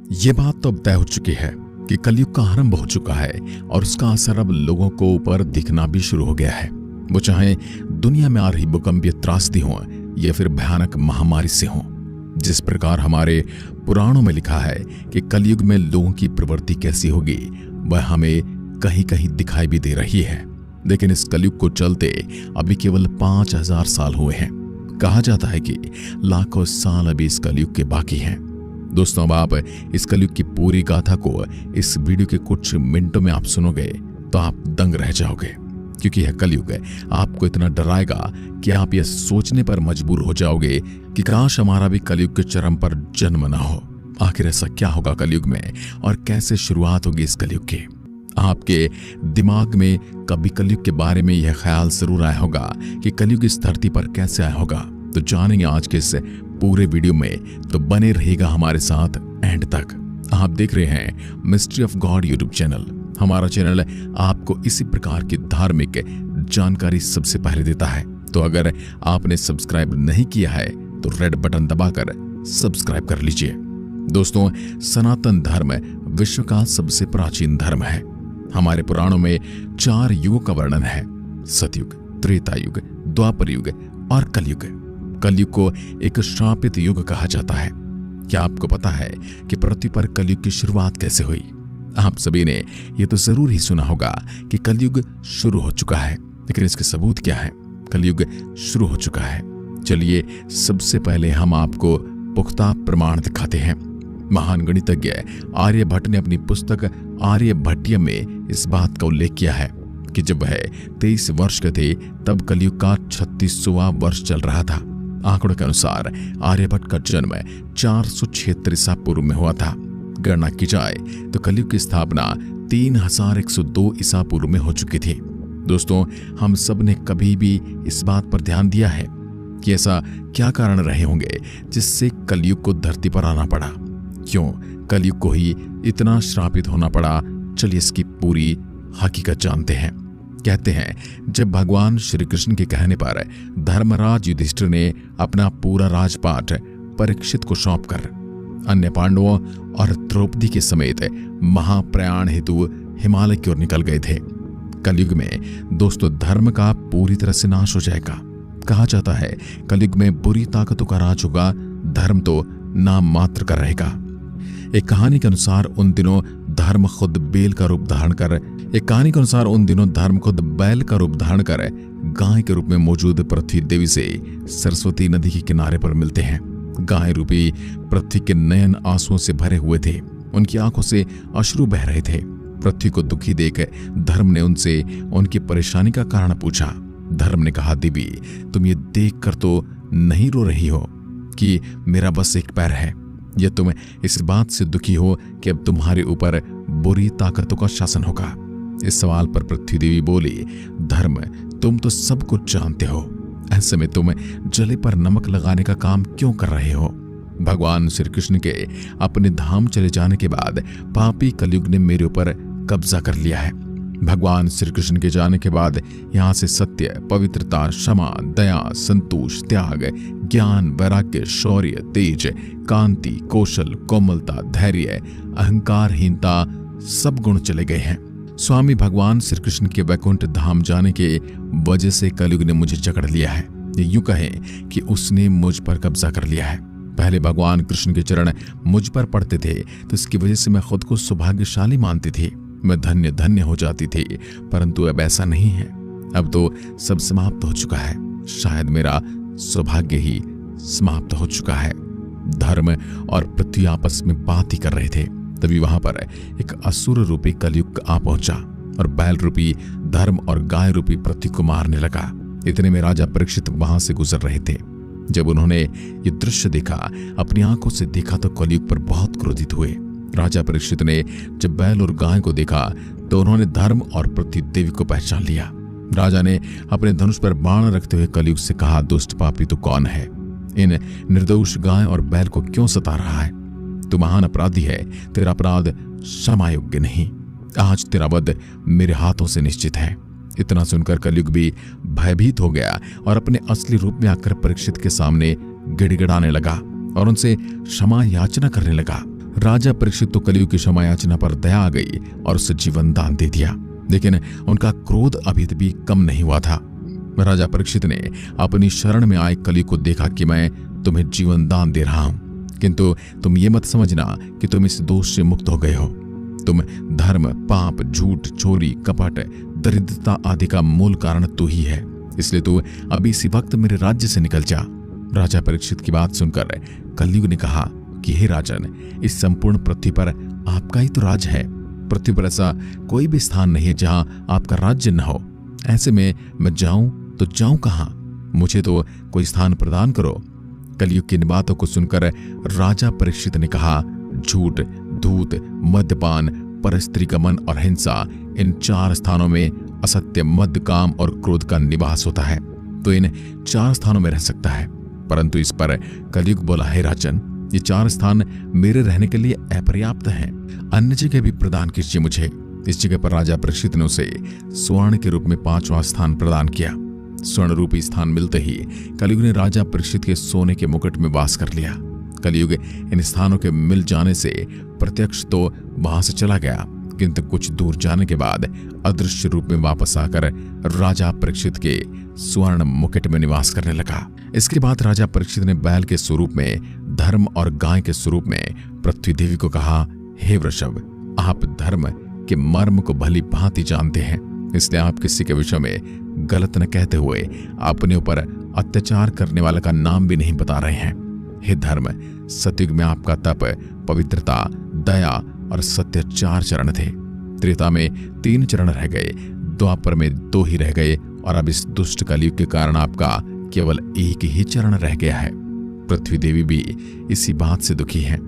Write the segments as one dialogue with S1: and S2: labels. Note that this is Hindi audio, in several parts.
S1: ये बात तो अब तय हो चुकी है कि कलयुग का आरंभ हो चुका है और उसका असर अब लोगों को ऊपर दिखना भी शुरू हो गया है। वो चाहे दुनिया में आ रही भूकंपीय त्रासदी हो या फिर भयानक महामारी से हो। जिस प्रकार हमारे पुराणों में लिखा है कि कलयुग में लोगों की प्रवृत्ति कैसी होगी, वह हमें कहीं कहीं दिखाई भी दे रही है। लेकिन इस कलयुग को चलते अभी केवल 5000 साल हुए हैं। कहा जाता है कि लाखों साल अभी इस कलयुग के बाकी हैं। दोस्तों, अब आप इस कलयुग की पूरी गाथा को इस वीडियो के कुछ मिनटों में आप सुनोगे तो आप दंग रह जाओगे, क्योंकि यह कलयुग आपको इतना डराएगा कि आप यह सोचने पर मजबूर हो जाओगे कि काश हमारा भी कलयुग के चरम पर जन्म ना हो। आखिर ऐसा क्या होगा कलयुग में और कैसे शुरुआत होगी इस कलयुग की। आपके दिमाग में कभी कलयुग के बारे में यह ख्याल जरूर आया होगा कि कलयुग इस धरती पर कैसे आया होगा। तो जानेंगे आज के इस पूरे वीडियो में, तो बने रहेगा हमारे साथ एंड तक। आप देख रहे हैं mystery of God YouTube channel. हमारा चैनल आपको इसी प्रकार की धार्मिक जानकारी सबसे पहले देता है। तो अगर आपने सब्सक्राइब नहीं किया है तो रेड बटन दबाकर सब्सक्राइब कर लीजिए। दोस्तों, सनातन धर्म विश्व का सबसे प्राचीन धर्म है। हमारे पुराणों में 4 युगों का वर्णन है: सतयुग, त्रेता युग, द्वापर युग और कलयुग। कलयुग को एक श्रापित युग कहा जाता है। क्या आपको पता है कि पृथ्वी पर कलयुग की शुरुआत कैसे हुई? आप सभी ने यह तो जरूर ही सुना होगा कि कलयुग शुरू हो चुका है, लेकिन इसके सबूत क्या है? कलयुग शुरू हो चुका है। चलिए सबसे पहले हम आपको पुख्ता प्रमाण दिखाते हैं। महान गणितज्ञ आर्यभट्ट ने अपनी पुस्तक आर्यभट्टियम में इस बात का उल्लेख किया है कि जब वह 23 वर्ष के थे तब कलयुग का 36वां वर्ष चल रहा था। आंकड़ों के अनुसार आर्यभट्ट का जन्म 476 ईसा पूर्व में हुआ था। गणना की जाए तो कलयुग की स्थापना 3102 ईसा पूर्व में हो चुकी थी। दोस्तों, हम सब ने कभी भी इस बात पर ध्यान दिया है कि ऐसा क्या कारण रहे होंगे जिससे कलयुग को धरती पर आना पड़ा? क्यों कलयुग को ही इतना श्रापित होना पड़ा? चलिए इसकी पूरी हकीकत जानते हैं। कहते हैं जब भगवान श्री कृष्ण के कहने पर धर्मराज युधिष्ठिर ने अपना पूरा राजपाट परीक्षित को सौंपकर अन्य पांडवों और द्रौपदी के समेत महाप्रयाण हेतु हिमालय की ओर निकल गए थे। कलयुग में दोस्तों धर्म का पूरी तरह से नाश हो जाएगा। कहा जाता है कलयुग में बुरी ताकतों का राज होगा, धर्म तो नाम मात्र का रहेगा। एक कहानी के अनुसार उन दिनों धर्म खुद बैल का रूप धारण कर गाय के रूप में मौजूद पृथ्वी देवी से सरस्वती नदी के किनारे पर मिलते हैं। गाय रूपी पृथ्वी के नयन आंसुओं से भरे हुए थे। उनकी आंखों से अश्रु बह रहे थे। पृथ्वी को दुखी देख धर्म ने उनसे उनकी परेशानी का कारण पूछा। धर्म ने कहा, देवी, तुम ये देख कर तो नहीं रो रही हो कि मेरा बस एक पैर है, या तुम इस बात से दुखी हो कि अब तुम्हारे ऊपर बुरी ताकतों का शासन होगा? इस सवाल पर पृथ्वी देवी बोली, धर्म, तुम तो सब कुछ जानते हो, ऐसे में तुम जले पर नमक लगाने का काम क्यों कर रहे हो? भगवान श्री कृष्ण के अपने धाम चले जाने के बाद पापी कलयुग ने मेरे ऊपर कब्जा कर लिया है। भगवान श्री कृष्ण के जाने के बाद यहाँ से सत्य, पवित्रता, क्षमा, दया, संतोष, त्याग, ज्ञान, वैराग्य, शौर्य, तेज, कांति, कौशल, कोमलता, धैर्य, अहंकारहीनता सब गुण चले गए हैं। स्वामी भगवान श्री कृष्ण के वैकुंठ धाम जाने के वजह से कलयुग ने मुझे जकड़ लिया है। यूं कहें कि उसने मुझ पर कब्जा कर लिया है। पहले भगवान कृष्ण के चरण मुझ पर पड़ते थे तो इसकी वजह से मैं खुद को सौभाग्यशाली मानती थी, मैं धन्य धन्य हो जाती थी, परंतु अब ऐसा नहीं है। अब तो सब समाप्त हो चुका है। शायद मेरा सौभाग्य ही समाप्त हो चुका है। धर्म और पृथ्वी आपस में बात ही कर रहे थे, तभी वहां पर एक असुर रूपी कलयुग आ पहुंचा और बैल रूपी धर्म और गाय रूपी पृथ्वी को मारने लगा। इतने में राजा परीक्षित वहां से गुजर रहे थे। जब उन्होंने ये दृश्य देखा, अपनी आंखों से देखा, तो कलयुग पर बहुत क्रोधित हुए। राजा परीक्षित ने जब बैल और गाय को देखा तो उन्होंने धर्म और पृथ्वी देवी को पहचान लिया। राजा ने अपने धनुष पर बाण रखते हुए कलयुग से कहा, दुष्ट पापी तू कौन है? इन निर्दोष गाय और बैल को क्यों सता रहा है? तू महान अपराधी है, तेरा अपराध क्षमा योग्य नहीं। आज तेरा वध मेरे हाथों से निश्चित है। इतना सुनकर कलयुग भी भयभीत हो गया और अपने असली रूप में आकर परीक्षित के सामने गिड़गिड़ाने लगा और उनसे क्षमा याचना करने लगा। राजा परीक्षित तो कलयुग की क्षमा याचना पर दया आ गई और उसे जीवन दान दे दिया, लेकिन उनका क्रोध अभी भी कम नहीं हुआ था। राजा परीक्षित ने अपनी शरण में आए कलयुग को देखा कि मैं तुम्हें जीवन दान दे रहा हूं, किंतु तुम ये मत समझना कि तुम इस दोष से मुक्त हो गए हो। तुम धर्म, पाप, झूठ, चोरी, कपट, दरिद्रता आदि का मूल कारण तू ही है, इसलिए तू अभी इसी वक्त मेरे राज्य से निकल जा। राजा परीक्षित की बात सुनकर कलयुग ने कहा कि हे राजन, इस संपूर्ण पृथ्वी पर आपका ही तो राज है। पृथ्वी पर ऐसा कोई भी स्थान नहीं है जहां आपका राज्य न हो। ऐसे में मैं जाऊं तो जाऊं कहां? मुझे तो कोई स्थान प्रदान करो। कलयुग की इन बातों को सुनकर राजा परीक्षित ने कहा, झूठ, धूत, मद्यपान, परस्त्रीगमन और हिंसा, इन 4 स्थानों में असत्य, मद, काम और क्रोध का निवास होता है, तो इन 4 स्थानों में रह सकता है। परंतु इस पर कलयुग बोला, हे राजन, ये 4 स्थान मेरे रहने के लिए अपर्याप्त हैं, अन्य जगह भी प्रदान कीजिए मुझे। इस जगह पर राजा परीक्षित ने उसे स्वर्ण के रूप में 5वां स्थान प्रदान किया। स्वर्ण रूपी स्थान मिलते ही कलयुग ने राजा परीक्षित के सोने के मुकुट में वास कर लिया। कलयुग इन स्थानों के मिल जाने से प्रत्यक्ष तो वहां से चला गया, किंतु कुछ दूर जाने के बाद अदृश्य रूप में वापस आकर राजा परीक्षित के स्वर्ण मुकुट में निवास करने लगा। इसके बाद राजा परीक्षित ने बैल के स्वरूप में, धर्म और गाय के स्वरूप में पृथ्वी देवी को कहा, हे वृषभ, आप धर्म के मर्म को भली भांति जानते हैं, इसलिए आप किसी के विषय में गलत न कहते हुए अपने ऊपर अत्याचार करने वाले का नाम भी नहीं बता रहे हैं। हे धर्म, सतयुग में आपका तप, पवित्रता, दया और सत्य 4 चरण थे। त्रेता में 3 चरण रह गए, द्वापर में 2 ही रह गए और अब इस दुष्ट कलयुग के कारण आपका केवल 1 ही चरण रह गया है। पृथ्वी देवी भी इसी बात से दुखी है।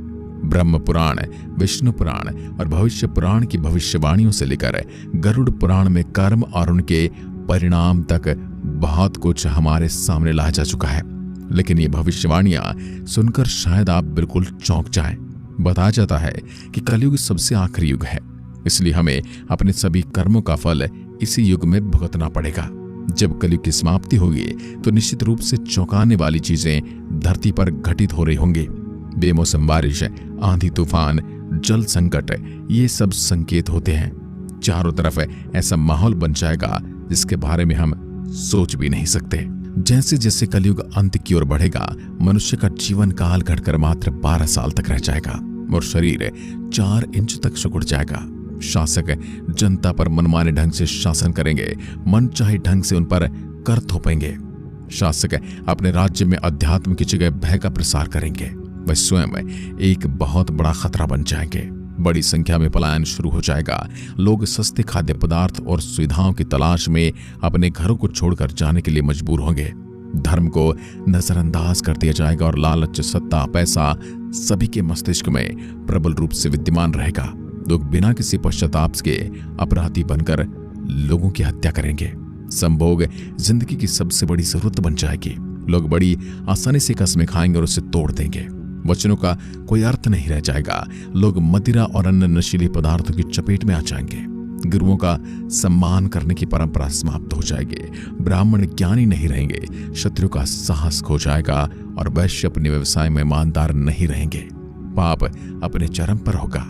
S1: ब्रह्म पुराण, विष्णु पुराण और भविष्य पुराण की भविष्यवाणियों से लेकर गरुड़ पुराण में कर्म और उनके परिणाम तक बहुत कुछ हमारे सामने लाया जा चुका है, लेकिन ये भविष्यवाणियां सुनकर शायद आप बिल्कुल चौंक जाएं। बताया जाता है कि कलयुग सबसे आखिरी युग है, इसलिए हमें अपने सभी कर्मों का फल इसी युग में भुगतना पड़ेगा। जब कलयुग की समाप्ति होगी तो निश्चित रूप से चौंकाने वाली चीजें धरती पर घटित हो रही होंगी। बेमौसम बारिश, आंधी तूफान, जल संकट, ये सब संकेत होते हैं। चारों तरफ ऐसा माहौल बन जाएगा जिसके बारे में हम सोच भी नहीं सकते। जैसे जैसे कलयुग अंत की ओर बढ़ेगा, मनुष्य का जीवन काल घटकर मात्र 12 साल तक रह जाएगा और शरीर 4 इंच तक सिकुड़ जाएगा। शासक जनता पर मनमाने ढंग से शासन करेंगे, मन चाहे ढंग से उन पर कर थोपेंगे। शासक अपने राज्य में अध्यात्म की जगह भय का प्रसार करेंगे। वह स्वयं एक बहुत बड़ा खतरा बन जाएंगे। बड़ी संख्या में पलायन शुरू हो जाएगा। लोग सस्ते खाद्य पदार्थ और सुविधाओं की तलाश में अपने घरों को छोड़कर जाने के लिए मजबूर होंगे। धर्म को नजरअंदाज कर दिया जाएगा और लालच, सत्ता, पैसा सभी के मस्तिष्क में प्रबल रूप से विद्यमान रहेगा। लोग बिना किसी पश्चाताप के अपराधी बनकर लोगों की हत्या करेंगे। संभोग जिंदगी की सबसे बड़ी जरूरत बन जाएगी। लोग बड़ी आसानी से कस्में खाएंगे और उसे तोड़ देंगे। वचनों का कोई अर्थ नहीं रह जाएगा। लोग मदिरा और अन्य नशीले पदार्थों की चपेट में आ जाएंगे। गुरुओं का सम्मान करने की परंपरा समाप्त हो जाएगी। ब्राह्मण ज्ञानी नहीं रहेंगे। शत्रु का साहस खो जाएगा और वैश्य अपने व्यवसाय में ईमानदार नहीं रहेंगे। पाप अपने चरम पर होगा।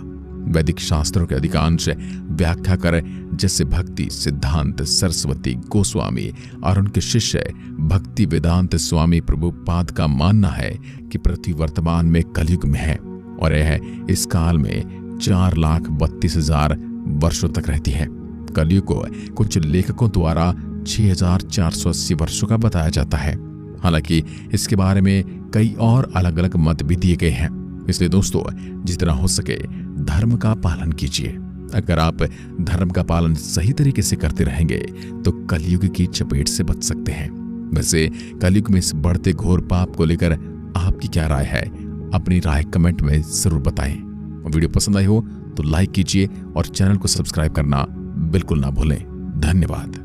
S1: वैदिक शास्त्रों के अधिकांश व्याख्याकार जैसे भक्ति सिद्धांत सरस्वती गोस्वामी और उनके शिष्य भक्ति वेदांत स्वामी प्रभुपाद का मानना है कि पृथ्वी वर्तमान में कलयुग में है और यह इस काल में 4,32,000 वर्षों तक रहती है। कलयुग को कुछ लेखकों द्वारा 6,480 वर्षों का बताया जाता है। हालांकि इसके बारे में कई और अलग अलग मत भी दिए गए हैं। इसलिए दोस्तों, जितना हो सके धर्म का पालन कीजिए। अगर आप धर्म का पालन सही तरीके से करते रहेंगे तो कलयुग की चपेट से बच सकते हैं। वैसे कलयुग में इस बढ़ते घोर पाप को लेकर आपकी क्या राय है? अपनी राय कमेंट में जरूर बताएं। वीडियो पसंद आई हो तो लाइक कीजिए और चैनल को सब्सक्राइब करना बिल्कुल ना भूलें। धन्यवाद।